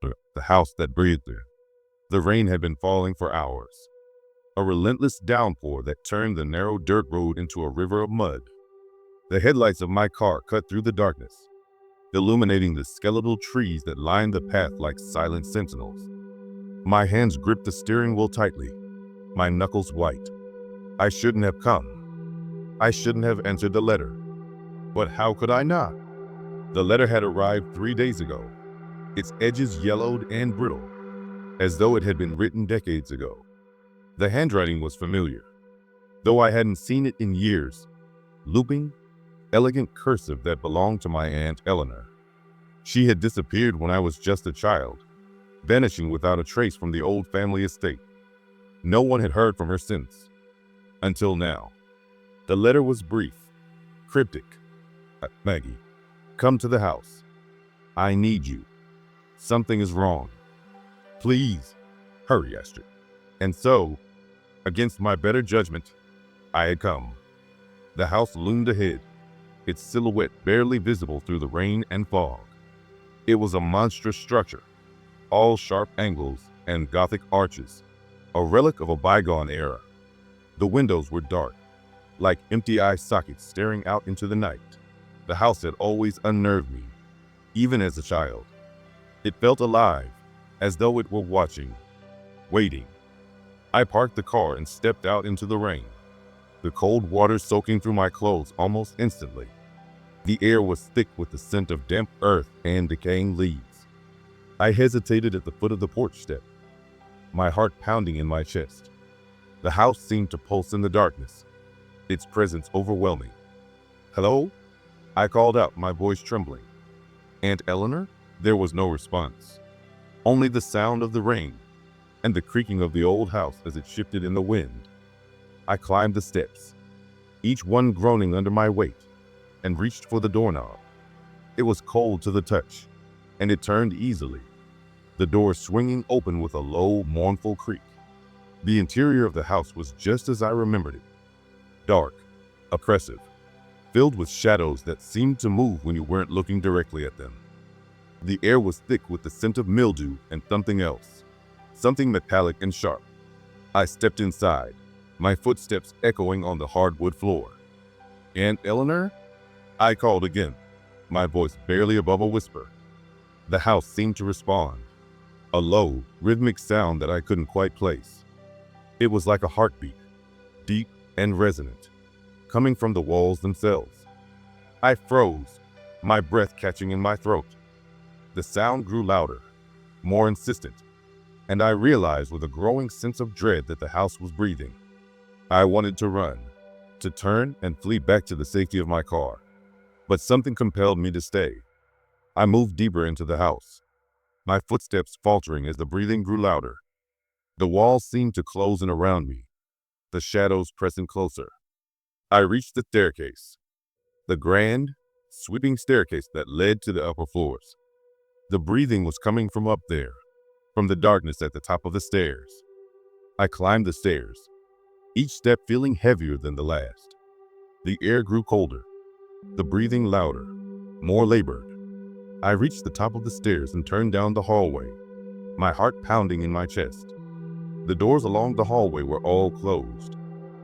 The house that breathed her. The rain had been falling for hours. A relentless downpour that turned the narrow dirt road into a river of mud. The headlights of my car cut through the darkness, illuminating the skeletal trees that lined the path like silent sentinels. My hands gripped the steering wheel tightly, my knuckles white. I shouldn't have come. I shouldn't have answered the letter. But how could I not? The letter had arrived 3 days ago, its edges yellowed and brittle, as though it had been written decades ago. The handwriting was familiar, though I hadn't seen it in years. Looping, elegant cursive that belonged to my Aunt Eleanor. She had disappeared when I was just a child, vanishing without a trace from the old family estate. No one had heard from her since. Until now. The letter was brief, cryptic. Maggie, come to the house. I need you. Something is wrong. Please, hurry, Astrid. And so, against my better judgment, I had come. The house loomed ahead, its silhouette barely visible through the rain and fog. It was a monstrous structure, all sharp angles and Gothic arches, a relic of a bygone era. The windows were dark, like empty eye sockets staring out into the night. The house had always unnerved me, even as a child. It felt alive, as though it were watching, waiting. I parked the car and stepped out into the rain, the cold water soaking through my clothes almost instantly. The air was thick with the scent of damp earth and decaying leaves. I hesitated at the foot of the porch step, my heart pounding in my chest. The house seemed to pulse in the darkness, its presence overwhelming. Hello? I called out, my voice trembling. Aunt Eleanor? There was no response. Only the sound of the rain and the creaking of the old house as it shifted in the wind. I climbed the steps, each one groaning under my weight, and reached for the doorknob. It was cold to the touch, and it turned easily, the door swinging open with a low, mournful creak. The interior of the house was just as I remembered it. Dark, oppressive, filled with shadows that seemed to move when you weren't looking directly at them. The air was thick with the scent of mildew and something else, something metallic and sharp. I stepped inside, my footsteps echoing on the hardwood floor. Aunt Eleanor? I called again, my voice barely above a whisper. The house seemed to respond, a low, rhythmic sound that I couldn't quite place. It was like a heartbeat, deep and resonant, coming from the walls themselves. I froze, my breath catching in my throat. The sound grew louder, more insistent, and I realized with a growing sense of dread that the house was breathing. I wanted to run, to turn and flee back to the safety of my car, but something compelled me to stay. I moved deeper into the house, my footsteps faltering as the breathing grew louder. The walls seemed to close in around me, the shadows pressing closer. I reached the staircase, the grand, sweeping staircase that led to the upper floors. The breathing was coming from up there, from the darkness at the top of the stairs. I climbed the stairs, each step feeling heavier than the last. The air grew colder, the breathing louder, more labored. I reached the top of the stairs and turned down the hallway, my heart pounding in my chest. The doors along the hallway were all closed,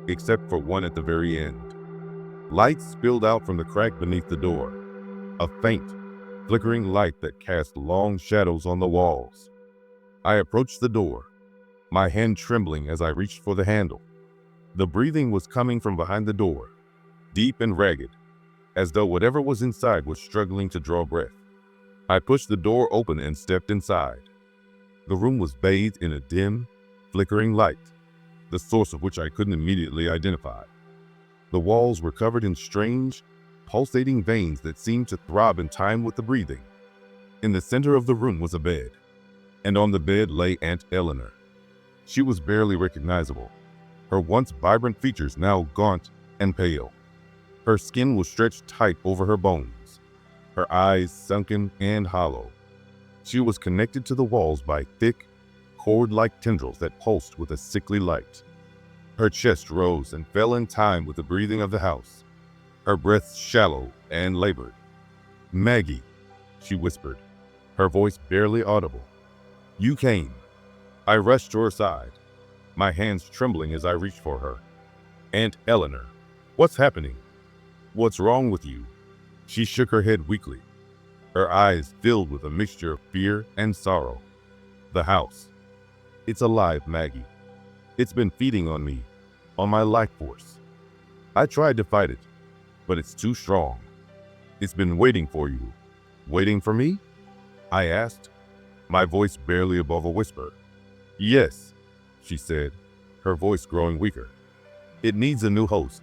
except for one at the very end. Light spilled out from the crack beneath the door, a faint, flickering light that cast long shadows on the walls. I approached the door, my hand trembling as I reached for the handle. The breathing was coming from behind the door, deep and ragged, as though whatever was inside was struggling to draw breath. I pushed the door open and stepped inside. The room was bathed in a dim, flickering light, the source of which I couldn't immediately identify. The walls were covered in strange, pulsating veins that seemed to throb in time with the breathing. In the center of the room was a bed, and on the bed lay Aunt Eleanor. She was barely recognizable, her once vibrant features now gaunt and pale. Her skin was stretched tight over her bones, her eyes sunken and hollow. She was connected to the walls by thick, cord-like tendrils that pulsed with a sickly light. Her chest rose and fell in time with the breathing of the house, her breath shallow and labored. "Maggie," she whispered, her voice barely audible. You came. I rushed to her side, my hands trembling as I reached for her. Aunt Eleanor, what's happening? What's wrong with you? She shook her head weakly, her eyes filled with a mixture of fear and sorrow. The house. It's alive, Maggie. It's been feeding on me, on my life force. I tried to fight it, but it's too strong. It's been waiting for you. Waiting for me? I asked, my voice barely above a whisper. Yes, she said, her voice growing weaker. It needs a new host,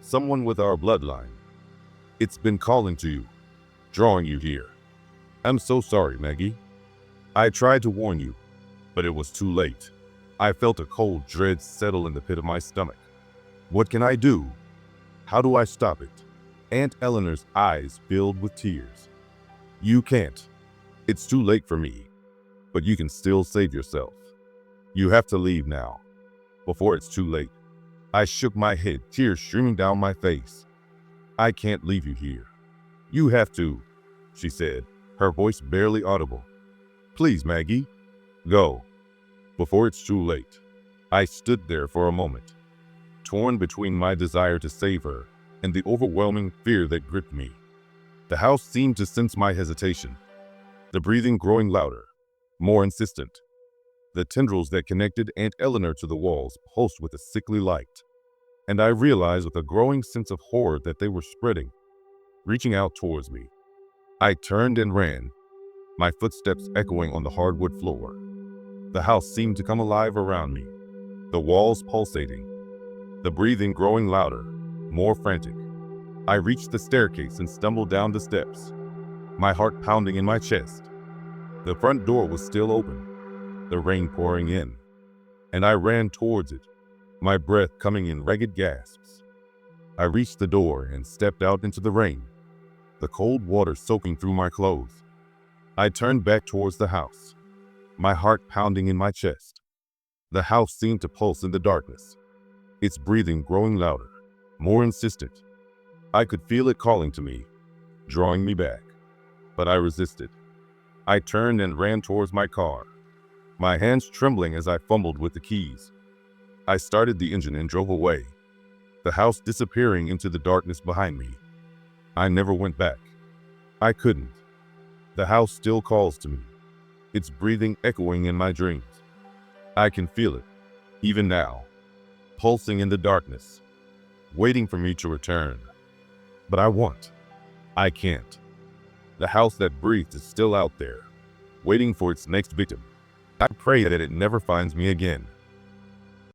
someone with our bloodline. It's been calling to you, drawing you here. I'm so sorry, Maggie. I tried to warn you, but it was too late. I felt a cold dread settle in the pit of my stomach. What can I do? How do I stop it? Aunt Eleanor's eyes filled with tears. You can't. It's too late for me, but you can still save yourself. You have to leave now, before it's too late. I shook my head, tears streaming down my face. I can't leave you here. You have to, she said, her voice barely audible. Please, Maggie, go, before it's too late. I stood there for a moment, torn between my desire to save her and the overwhelming fear that gripped me. The house seemed to sense my hesitation, the breathing growing louder, more insistent. The tendrils that connected Aunt Eleanor to the walls pulsed with a sickly light, and I realized with a growing sense of horror that they were spreading, reaching out towards me. I turned and ran, my footsteps echoing on the hardwood floor. The house seemed to come alive around me, the walls pulsating, the breathing growing louder, more frantic. I reached the staircase and stumbled down the steps, my heart pounding in my chest. The front door was still open, the rain pouring in, and I ran towards it, my breath coming in ragged gasps. I reached the door and stepped out into the rain, the cold water soaking through my clothes. I turned back towards the house, my heart pounding in my chest. The house seemed to pulse in the darkness, its breathing growing louder, more insistent. I could feel it calling to me, drawing me back, but I resisted. I turned and ran towards my car, my hands trembling as I fumbled with the keys. I started the engine and drove away, the house disappearing into the darkness behind me. I never went back. I couldn't. The house still calls to me, its breathing echoing in my dreams. I can feel it, even now, pulsing in the darkness, waiting for me to return. But I can't. The house that breathed is still out there, waiting for its next victim. I pray that it never finds me again.